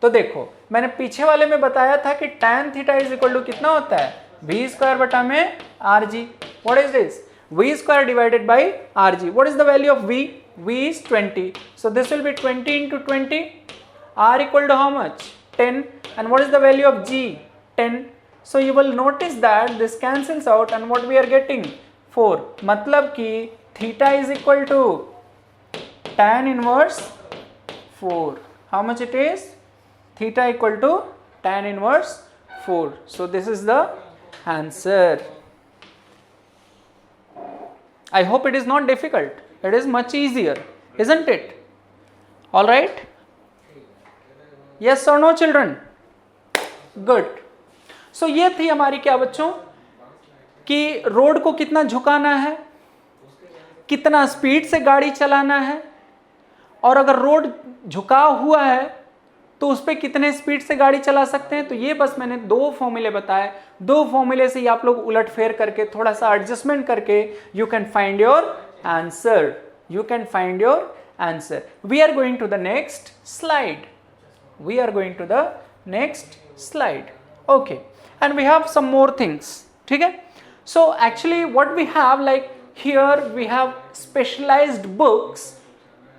तो देखो मैंने पीछे वाले में बताया था कि tan theta is equal to कितना होता है? v स्क्वायर बटा में R G. What is this? v square divided by R G. What is the value of v? v is 20, so this will be 20 into 20. r equal to how much? 10. And what is the value of g? 10. So you will notice that this cancels out, and what we are getting? 4, मतलब कि theta is equal to tan inverse 4. How much it is? Theta equal to tan inverse 4. So this is the answer. I hope it is not difficult. It is much easier, isn't it? All right? Yes or no, children? Good. So ये थी हमारी क्या बच्चों कि road को कितना झुकाना है, कितना स्पीड से गाड़ी चलाना है, और अगर रोड झुका हुआ है तो उस पर कितने स्पीड से गाड़ी चला सकते हैं। तो ये बस मैंने 2 फॉर्मूले बताए, 2 फॉर्मूले से ही आप लोग उलट फेर करके थोड़ा सा एडजस्टमेंट करके you can find your answer, you can find your answer. We are going to the next slide, we are going to the next slide. Okay, and we have some more things, ठीक है। So actually what we have, like here we have specialised books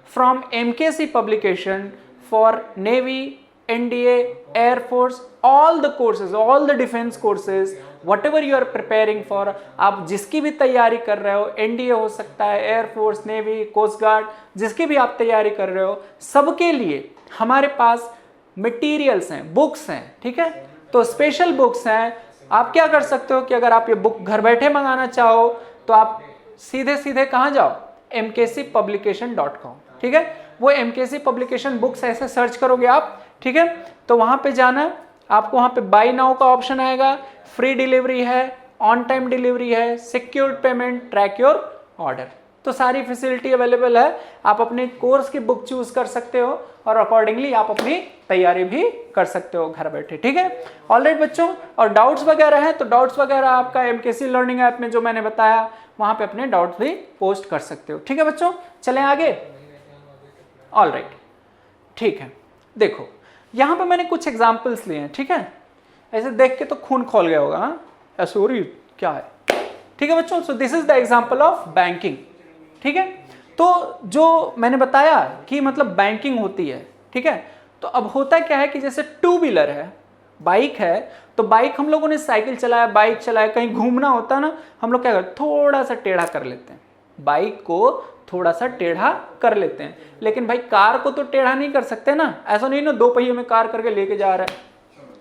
from MKC publication for Navy, NDA, Air Force, all the courses, all the defense courses, whatever you are preparing for, आप जिसकी भी तैयारी कर रहे हो, NDA हो सकता है, Air Force, Navy, Coast Guard, जिसकी भी आप तैयारी कर रहे हो, सबके लिए हमारे पास मटेरियल्स हैं, बुक्स हैं, ठीक है। तो स्पेशल बुक्स हैं। आप क्या कर सकते हो कि अगर आप ये बुक घर बैठे मंगाना चाहो तो आप सीधे सीधे कहाँ जाओ, mkcpublication.com, ठीक है। वो MKC पब्लिकेशन बुक्स ऐसे सर्च करोगे आप, ठीक है, तो वहां पे जाना, आपको वहां पे बाय नाउ का ऑप्शन आएगा, फ्री डिलीवरी है, ऑन टाइम डिलीवरी है, secured payment, track your order, तो सारी फैसिलिटी अवेलेबल है। आप अपने कोर्स की बुक चूज कर सकते हो और अकॉर्डिंगली आप अपनी तैयारी भी कर सकते हो घर बैठे, ठीक है। ऑलराइट बच्चों, और डाउट्स वगैरह हैं तो डाउट्स वगैरह आपका MKC लर्निंग ऐप में जो मैंने बताया वहां पे अपने डाउट्स भी पोस्ट कर सकते हो, ठीक है बच्चों। चलें आगे। ऑल राइट, ठीक है। देखो यहां पे मैंने कुछ एग्जाम्पल्स लिए हैं, ठीक है। ऐसे देख के तो खून खोल गया होगा, हाँ सॉरी क्या है, ठीक है बच्चों। सो this is the example of banking, ठीक है। तो जो मैंने बताया कि मतलब बैंकिंग होती है, ठीक है। तो अब होता क्या है कि जैसे 2 व्हीलर है, बाइक है, तो बाइक हम लोगों ने साइकिल चलाया, बाइक चलाया, कहीं घूमना होता ना, हम लोग क्या करते, थोड़ा सा टेढ़ा कर लेते हैं, बाइक को थोड़ा सा टेढ़ा कर लेते हैं। लेकिन भाई कार को तो टेढ़ा नहीं कर सकते ना, ऐसा नहीं ना 2 पहिए में कार करके लेके जा रहा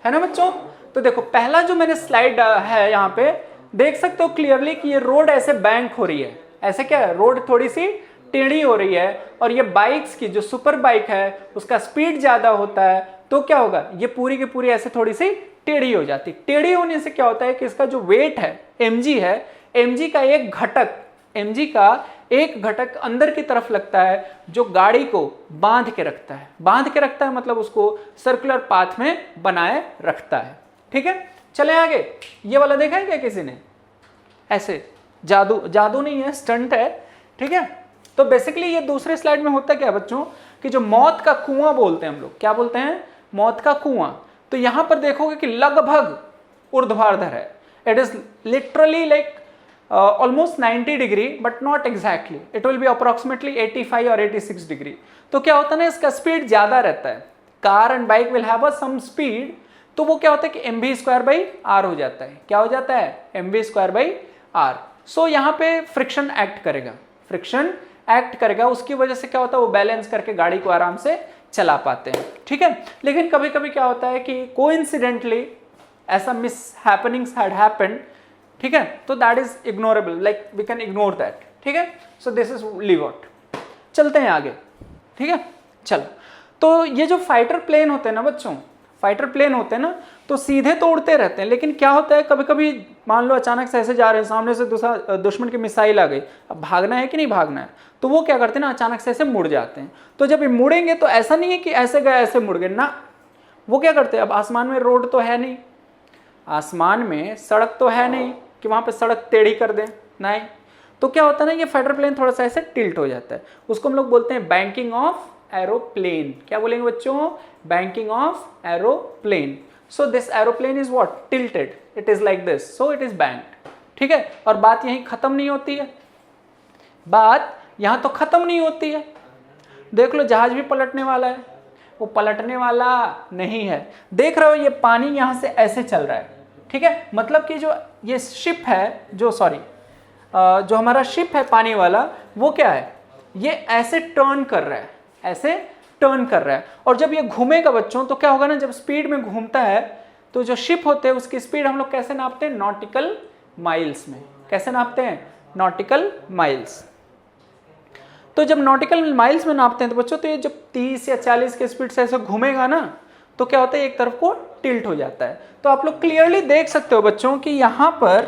है ना बच्चों। तो देखो पहला जो मैंने स्लाइड है यहाँ पे देख सकते हो क्लियरली कि ये रोड ऐसे बैंक हो रही है, ऐसे क्या है, रोड थोड़ी सी टेढ़ी हो रही है, और ये बाइक्स की जो सुपर बाइक है उसका स्पीड ज्यादा होता है, तो क्या होगा, ये पूरी की पूरी ऐसे थोड़ी सी टेढ़ी हो जाती। टेढ़ी होने से क्या होता है कि इसका जो वेट है mg है, mg का एक घटक, mg का एक घटक अंदर की तरफ लगता है जो गाड़ी को बांध के रखता है, बांध के रखता है मतलब उसको सर्कुलर पाथ में बनाए रखता है, ठीक है। चले आगे। ये वाला देखा है क्या किसी ने, ऐसे जादू, जादू नहीं है, स्टंट है, ठीक है। तो बेसिकली ये दूसरे स्लाइड में होता क्या बच्चों कि जो मौत का कुआं बोलते हैं हम लोग, क्या बोलते हैं, मौत का कुआं। तो यहां पर देखोगे कि लगभग ऊर्ध्वाधर है, it is literally like almost 90 degree but not exactly, it will be approximately 85 or 86 degree। तो क्या होता है ना, इसका स्पीड ज्यादा रहता है, car and bike will have a some speed, तो वो क्या होता है कि mv²/r हो जाता है, क्या हो जाता है, mv²/r। सो यहाँ पे फ्रिक्शन एक्ट करेगा, फ्रिक्शन एक्ट करेगा, उसकी वजह से क्या होता है वो बैलेंस करके गाड़ी को आराम से चला पाते हैं, ठीक है। लेकिन कभी कभी क्या होता है कि कोइंसिडेंटली ऐसा मिस हैपनिंग्स हैड हैपेंड, ठीक है, तो that is ignorable, like we can ignore that, ठीक है। So this is leave out. चलते हैं आगे, ठीक है। चलो, तो ये जो फाइटर प्लेन होते हैं ना बच्चों, फाइटर प्लेन होते हैं ना, तो सीधे तो उड़ते रहते हैं, लेकिन क्या होता है कभी कभी मान लो अचानक से ऐसे जा रहे हैं, सामने से दूसरा दुश्मन की मिसाइल आ गई, अब भागना है कि नहीं भागना है, तो वो क्या करते हैं ना, अचानक से ऐसे मुड़ जाते हैं। तो जब ये मुड़ेंगे तो ऐसा नहीं है कि ऐसे गए ऐसे मुड़ गए ना, वो क्या करते हैं, अब आसमान में रोड तो है नहीं, आसमान में सड़क तो है नहीं कि वहां पे सड़क टेढ़ी कर दें, नहीं, तो क्या होता है ना, ये फाइटर प्लेन थोड़ा सा ऐसे टिल्ट हो जाता है, उसको हम लोग बोलते हैं बैंकिंग ऑफ एरोप्लेन। क्या बोलेंगे बच्चों, banking of aeroplane. So this aeroplane is what, tilted, it is like this, so it is banked, ठीक है। और बात यहीं खत्म नहीं होती है, बात यहां तो खत्म नहीं होती है, देख लो जहाज भी पलटने वाला है, वो पलटने वाला नहीं है, देख रहे हो ये पानी यहां से ऐसे चल रहा है, ठीक है। मतलब कि जो ये शिप है, जो सॉरी जो हमारा शिप है पानी वाला वो क्या है, ये ऐसे टर्न कर रहा है, ऐसे टर्न कर रहा है। और जब ये घूमेगा बच्चों तो क्या होगा ना, जब स्पीड में घूमता है तो जो शिप होते हैं उसकी स्पीड हम लोग कैसे नापते हैं, नॉटिकल माइल्स में। कैसे नापते हैं, नॉटिकल माइल्स। तो जब नॉटिकल माइल्स में नापते हैं तो बच्चों तो ये जब 30 या 40 के स्पीड से ऐसे घूमेगा ना तो क्या होता है, एक तरफ को टिल्ट हो जाता है। तो आप लोग क्लियरली देख सकते हो बच्चों कि यहाँ पर,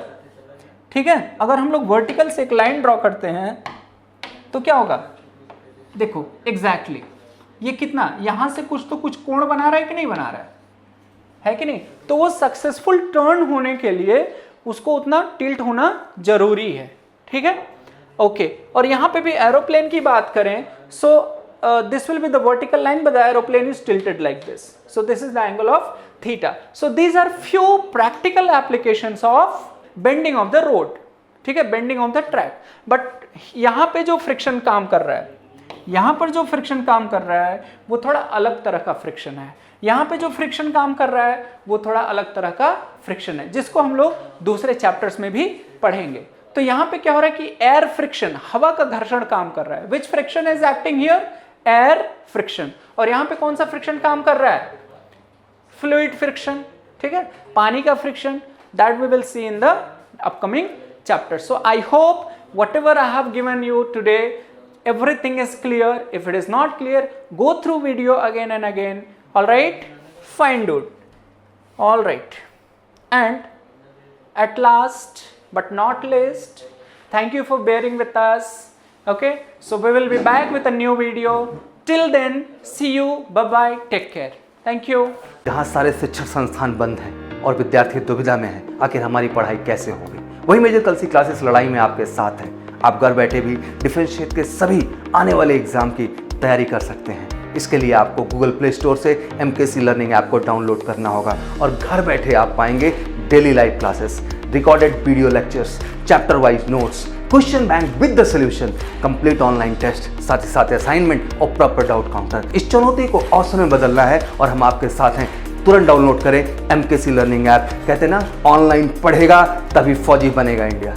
ठीक है, अगर हम लोग वर्टिकल से एक लाइन ड्रॉ करते हैं तो क्या होगा, देखो एग्जैक्टली ये कितना, यहां से कुछ तो कुछ कोण बना रहा है कि नहीं बना रहा है कि नहीं। तो वो सक्सेसफुल टर्न होने के लिए उसको उतना टिल्ट होना जरूरी है, ठीक है, ओके। और यहां पे भी एरोप्लेन की बात करें, सो this will be the vertical line but the aeroplane is tilted like this, so this is the angle of theta. So these are few practical applications of bending of the road, ठीक है, bending of the track. but यहाँ पे जो friction काम कर रहा है, यहाँ पर जो फ्रिक्शन काम कर रहा है वो थोड़ा अलग तरह का फ्रिक्शन है। यहाँ पे जो फ्रिक्शन काम कर रहा है वो थोड़ा अलग तरह का फ्रिक्शन है, जिसको हम लोग दूसरे चैप्टर्स में भी पढ़ेंगे। तो यहाँ पे क्या हो रहा है कि एयर फ्रिक्शन, हवा का घर्षण काम कर रहा है। Which friction is acting here, air friction. और यहाँ पे कौन सा फ्रिक्शन काम कर रहा है, फ्लूइड फ्रिक्शन, ठीक है, पानी का friction. That we will see in the upcoming chapter. So I hope whatever I have given you today, everything is clear. If it is not clear, go through video again and again. All right, fine dude. All right, and at last but not least, thank you for bearing with us. Okay, so we will be back with a new video. Till then, see you. Bye bye, take care. Thank you. जहाँ सारे शिक्षण संस्थान बंद हैं और विद्यार्थी दुविधा में हैं, आखिर हमारी पढ़ाई कैसे होगी, वही मेजर कलसी क्लासेस लड़ाई में आपके साथ है। आप घर बैठे भी डिफेंस क्षेत्र के सभी आने वाले एग्जाम की तैयारी कर सकते हैं। इसके लिए आपको गूगल प्ले स्टोर से MKC लर्निंग ऐप को डाउनलोड करना होगा और घर बैठे आप पाएंगे daily live classes, recorded video lectures, chapter wise notes, question bank with the solution, complete online test, साथ ही साथ असाइनमेंट और प्रॉपर डाउट काउंटर। इस चुनौती को अवसर में बदलना है और हम आपके साथ हैं। तुरंत डाउनलोड करें MKC लर्निंग ऐप। कहते हैं ना, ऑनलाइन पढ़ेगा तभी फौजी बनेगा इंडिया।